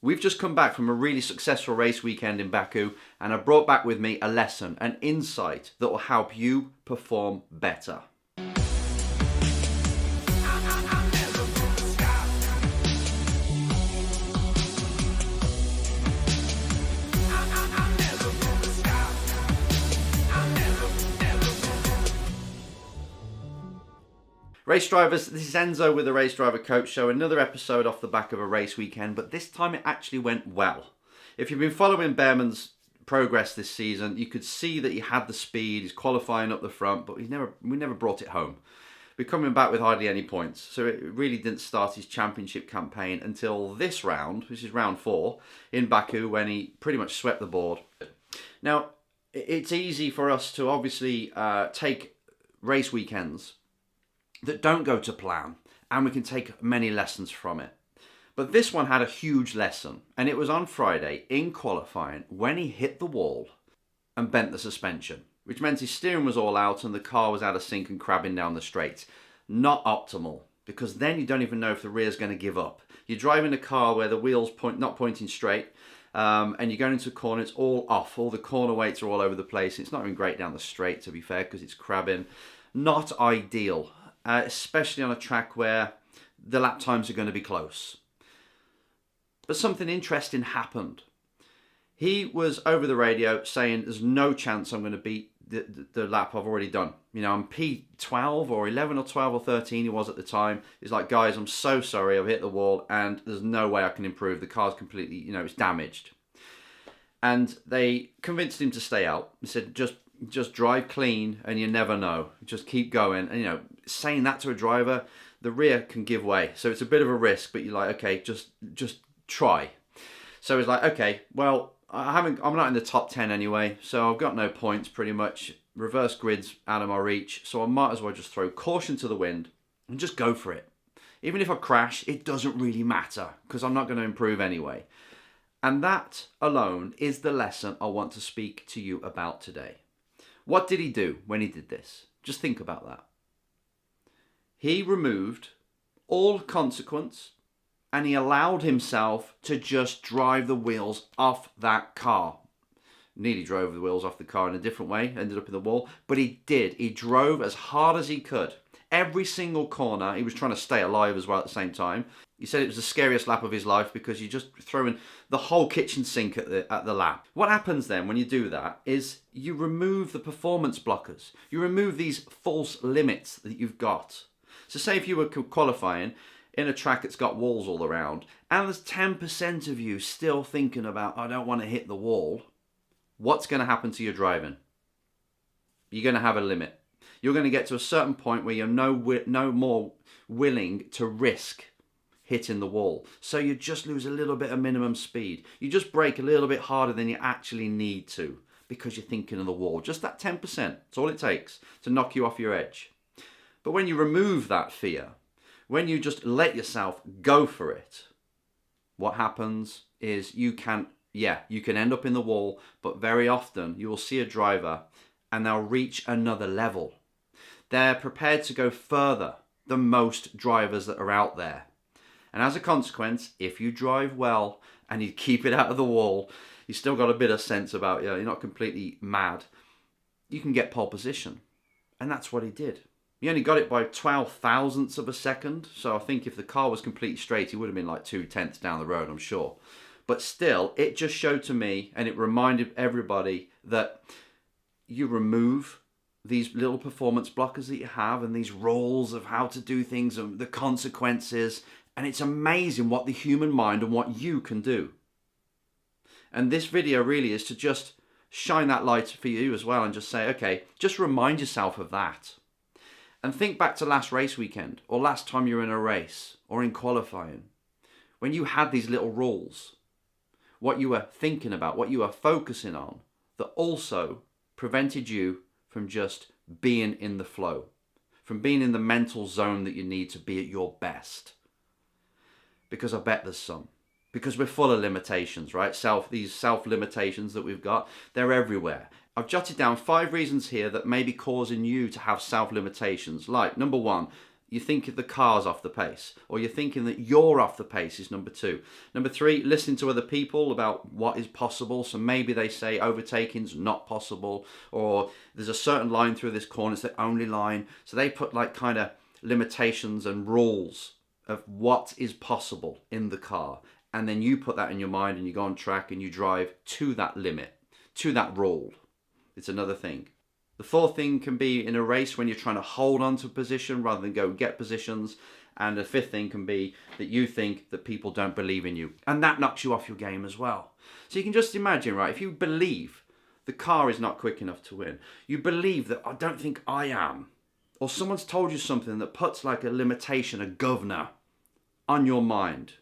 We've just come back from a really successful race weekend in Baku, and I brought back with me a lesson, an insight that will help you perform better. Race drivers, this is Enzo with the Race Driver Coach Show, another episode off the back of a race weekend, but this time it actually went well. If you've been following Behrman's progress this season, you could see that he had the speed, he's qualifying up the front, but we never brought it home. We're coming back with hardly any points, so it really didn't start his championship campaign until this round, which is round 4, in Baku, when he pretty much swept the board. Now, it's easy for us to obviously take race weekends that don't go to plan, and we can take many lessons from it. But this one had a huge lesson, and it was on Friday in qualifying when he hit the wall and bent the suspension, which meant his steering was all out and the car was out of sync and crabbing down the straight. Not optimal, because then you don't even know if the rear's going to give up. You're driving a car where the wheel's not pointing straight, and you're going into a corner, it's all off. All the corner weights are all over the place. It's not even great down the straight, to be fair, because it's crabbing. Not ideal. Especially on a track where the lap times are going to be close. But something interesting happened. He was over the radio saying, there's no chance I'm going to beat the lap I've already done. You know, I'm P12 or 11 or 12 or 13 he was at the time. He's like, guys, I'm so sorry, I've hit the wall and there's no way I can improve. The car's completely, it's damaged. And they convinced him to stay out. He said, just drive clean and you never know. Just keep going. And, saying that to a driver, the rear can give way. So it's a bit of a risk, but you're like, okay, just try. So it's like, okay, well, I'm not in the top 10 anyway, so I've got no points pretty much. Reverse grid's out of my reach, so I might as well just throw caution to the wind and just go for it. Even if I crash, it doesn't really matter because I'm not going to improve anyway. And that alone is the lesson I want to speak to you about today. What did he do when he did this? Just think about that. He removed all consequence and he allowed himself to just drive the wheels off that car. Nearly drove the wheels off the car in a different way, ended up in the wall, but he did. He drove as hard as he could. Every single corner, he was trying to stay alive as well at the same time. He said it was the scariest lap of his life because you're just throwing the whole kitchen sink at the lap. What happens then when you do that is you remove the performance blockers. You remove these false limits that you've got. So say if you were qualifying in a track that's got walls all around and there's 10% of you still thinking about, I don't want to hit the wall, what's going to happen to your driving? You're going to have a limit. You're going to get to a certain point where you're no more willing to risk hitting the wall. So you just lose a little bit of minimum speed. You just brake a little bit harder than you actually need to because you're thinking of the wall. Just that 10%. That's all it takes to knock you off your edge. But when you remove that fear, when you just let yourself go for it, what happens is you can end up in the wall, but very often you will see a driver and they'll reach another level. They're prepared to go further than most drivers that are out there. And as a consequence, if you drive well and you keep it out of the wall, you still got a bit of sense about you, you're not completely mad, you can get pole position. And that's what he did. He only got it by 12 thousandths of a second. So I think if the car was completely straight, he would have been like 2/10 down the road, I'm sure. But still, it just showed to me, and it reminded everybody that you remove these little performance blockers that you have and these rules of how to do things and the consequences. And it's amazing what the human mind and what you can do. And this video really is to just shine that light for you as well and just say, okay, just remind yourself of that. And think back to last race weekend or last time you were in a race or in qualifying. When you had these little rules, what you were thinking about, what you were focusing on, that also prevented you from just being in the flow, from being in the mental zone that you need to be at your best. Because I bet there's some. Because we're full of limitations, right? These self-limitations that we've got, they're everywhere. I've jotted down 5 reasons here that may be causing you to have self-limitations. Like, number 1, you think the car's off the pace, or you're thinking that you're off the pace is number 2. Number 3, listening to other people about what is possible. So maybe they say overtaking's not possible, or there's a certain line through this corner, it's the only line. So they put like kind of limitations and rules of what is possible in the car. And then you put that in your mind and you go on track and you drive to that limit, to that rule. It's another thing. The 4th thing can be in a race when you're trying to hold on to a position rather than go get positions. And the 5th thing can be that you think that people don't believe in you. And that knocks you off your game as well. So you can just imagine, right, if you believe the car is not quick enough to win, you believe that I don't think I am, or someone's told you something that puts like a limitation, a governor on your mind,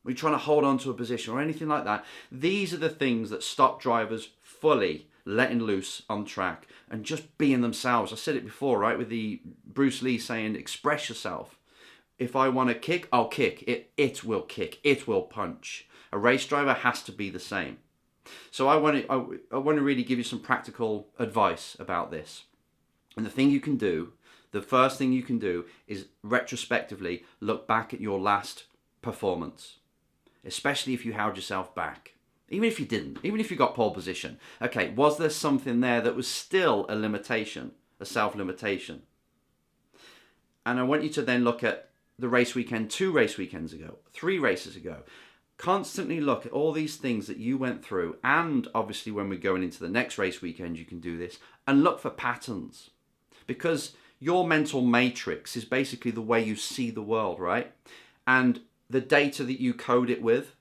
or you're trying to hold on to a position or anything like that, these are the things that stop drivers fully letting loose on track and just being themselves. I said it before, right, with the Bruce Lee saying, express yourself. If I want to kick, I'll kick. It will kick. It will punch. A race driver has to be the same. So I want to really give you some practical advice about this. And the first thing you can do is retrospectively look back at your last performance, especially if you held yourself back. Even if you didn't, even if you got pole position. Okay, was there something there that was still a limitation, a self-limitation? And I want you to then look at the race weekend 2 race weekends ago, 3 races ago. Constantly look at all these things that you went through, and obviously when we're going into the next race weekend, you can do this, and look for patterns. Because your mental matrix is basically the way you see the world, right? And the data that you code it with,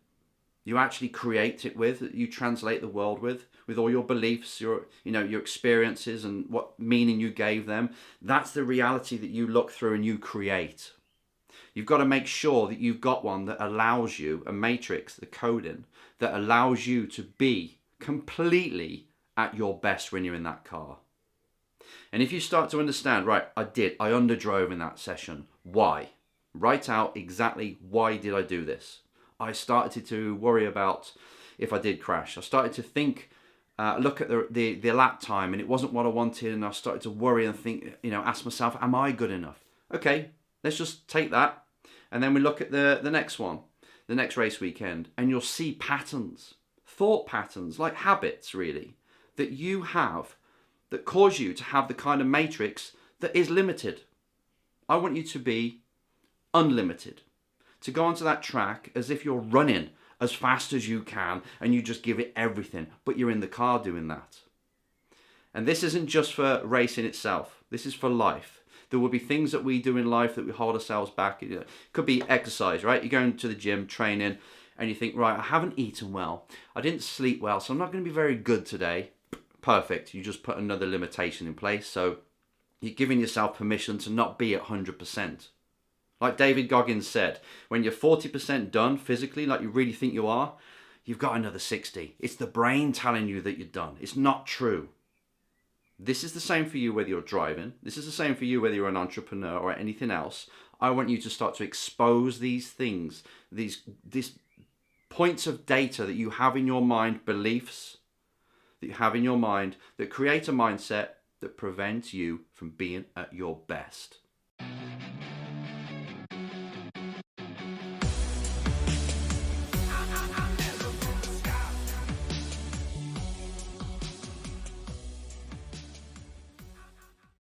you actually create it with, you translate the world with all your beliefs, your experiences and what meaning you gave them. That's the reality that you look through and you create. You've got to make sure that you've got one that allows you, a matrix, the coding, that allows you to be completely at your best when you're in that car. And if you start to understand, right, I underdrove in that session. Why? Write out exactly why did I do this. I started to worry about if I did crash. I started to think, look at the lap time, and it wasn't what I wanted, and I started to worry and think, ask myself, am I good enough? Okay, let's just take that, and then we look at the next one, the next race weekend, and you'll see patterns, thought patterns, like habits really, that you have that cause you to have the kind of matrix that is limited. I want you to be unlimited. To go onto that track as if you're running as fast as you can and you just give it everything, but you're in the car doing that. And this isn't just for racing itself. This is for life. There will be things that we do in life that we hold ourselves back. It could be exercise, right? You're going to the gym, training, and you think, right, I haven't eaten well. I didn't sleep well, so I'm not going to be very good today. Perfect. You just put another limitation in place. So you're giving yourself permission to not be at 100%. Like David Goggins said, when you're 40% done physically, like you really think you are, you've got another 60. It's the brain telling you that you're done. It's not true. This is the same for you whether you're driving. This is the same for you whether you're an entrepreneur or anything else. I want you to start to expose these things, these points of data that you have in your mind, beliefs that you have in your mind that create a mindset that prevents you from being at your best.